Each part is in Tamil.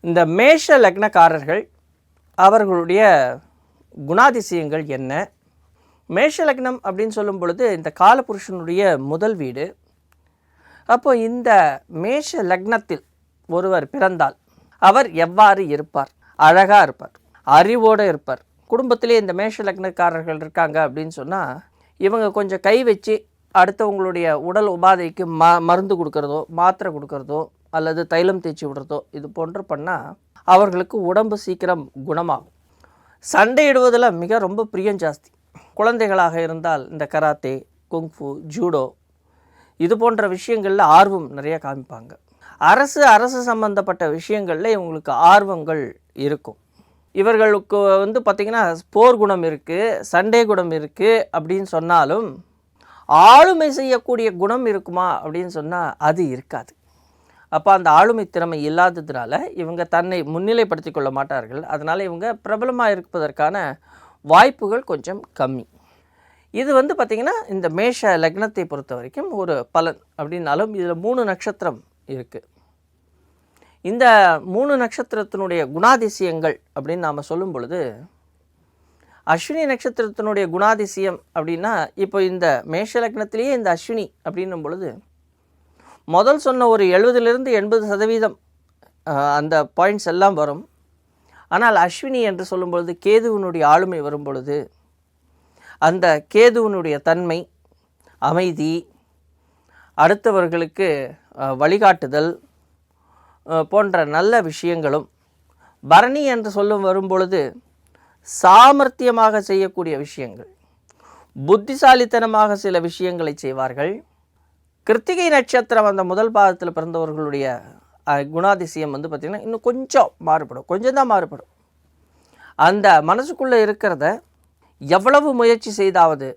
இந்த மேஷ லக்னக்காரர்கள் அவர்களுடைய குணாதிசயங்கள் என்ன? மேஷ லக்னம் அப்படின்னு சொல்லும் பொழுது இந்த காலபுருஷனுடைய முதல் வீடு. அப்போ இந்த மேஷ லக்னத்தில் ஒருவர் பிறந்தால் அவர் எவ்வாறு இருப்பார்? அழகாக இருப்பார், அறிவோடு இருப்பார். குடும்பத்திலே இந்த மேஷ லக்னக்காரர்கள் இருக்காங்க அப்படின்னு சொன்னால் இவங்க கொஞ்சம் கை வச்சு அடுத்தவங்களுடைய உடல் உபாதைக்கு மருந்து கொடுக்கறதோ, மாத்திரை கொடுக்கறதோ, அல்லது தைலம் தேய்ச்சி விடுறதோ இது போன்று பண்ணால் அவர்களுக்கு உடம்பு சீக்கிரம் குணமாகும். சண்டையிடுவதில் ரொம்ப பிரியம் ஜாஸ்தி. குழந்தைகளாக இருந்தால் இந்த கராத்தே, குங்ஃபு, ஜூடோ இது போன்ற விஷயங்களில் ஆர்வம் நிறைய காமிப்பாங்க. அரசு சம்பந்தப்பட்ட விஷயங்களில் இவங்களுக்கு ஆர்வங்கள் இருக்கும். இவர்களுக்கு பார்த்திங்கன்னா போர் குணம் இருக்குது, சண்டை குணம் இருக்குது அப்படின்னு சொன்னாலும் ஆளுமை செய்யக்கூடிய குணம் இருக்குமா அப்படின்னு சொன்னால் அது இருக்காது. அப்போ அந்த ஆளுமை திறமை இல்லாததுனால இவங்க தன்னை முன்னிலைப்படுத்தி கொள்ள மாட்டார்கள். அதனால் இவங்க பிரபலமாக இருப்பதற்கான வாய்ப்புகள் கொஞ்சம் கம்மி. இது பார்த்திங்கன்னா இந்த மேஷ லக்னத்தை பொறுத்த வரைக்கும் ஒரு பலன் அப்படின்னாலும் இதில் 3 நட்சத்திரம் இருக்குது. இந்த 3 நட்சத்திரத்தினுடைய குணாதிசயங்கள் அப்படின்னு நாம் சொல்லும் பொழுது, அஸ்வினி நட்சத்திரத்தினுடைய குணாதிசயம் அப்படின்னா, இப்போ இந்த மேஷ லக்னத்திலேயே இந்த அஸ்வினி அப்படின்னும் பொழுது முதல் சொன்ன ஒரு 70-80% அந்த பாயிண்ட்ஸ் எல்லாம் வரும். ஆனால் அஸ்வினி என்று சொல்லும் பொழுது கேதுவினுடைய ஆளுமை வரும் பொழுது அந்த கேதுவினுடைய தன்மை, அமைதி, அடுத்தவர்களுக்கு வழிகாட்டுதல் போன்ற நல்ல விஷயங்களும், பரணி என்று சொல்லும் வரும் பொழுது சாமர்த்தியமாக செய்யக்கூடிய விஷயங்கள், புத்திசாலித்தனமாக சில விஷயங்களை செய்வார்கள். கிருத்திகை நட்சத்திரம் அந்த முதல் பாதத்தில் பிறந்தவர்களுடைய குணாதிசயம் பார்த்திங்கன்னா இன்னும் கொஞ்சம் மாறுபடும், கொஞ்சம் தான் மாறுபடும். அந்த மனசுக்குள்ளே இருக்கிறத எவ்வளவு முயற்சி செய்தாவது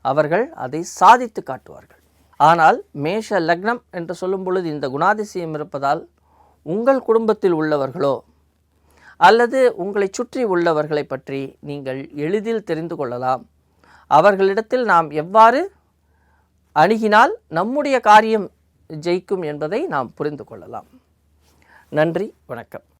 அவர்கள் அதை சாதித்து காட்டுவார்கள். ஆனால் மேஷ லக்னம் என்று சொல்லும் பொழுது இந்த குணாதிசயம் இருப்பதால் உங்கள் குடும்பத்தில் உள்ளவர்களோ அல்லது உங்களை சுற்றி உள்ளவர்களை பற்றி நீங்கள் எளிதில் தெரிந்து கொள்ளலாம். அவர்களிடத்தில் நாம் எவ்வாறு அணுகினால் நம்முடைய காரியம் ஜெயிக்கும் என்பதை நாம் புரிந்து கொள்ளலாம். நன்றி, வணக்கம்.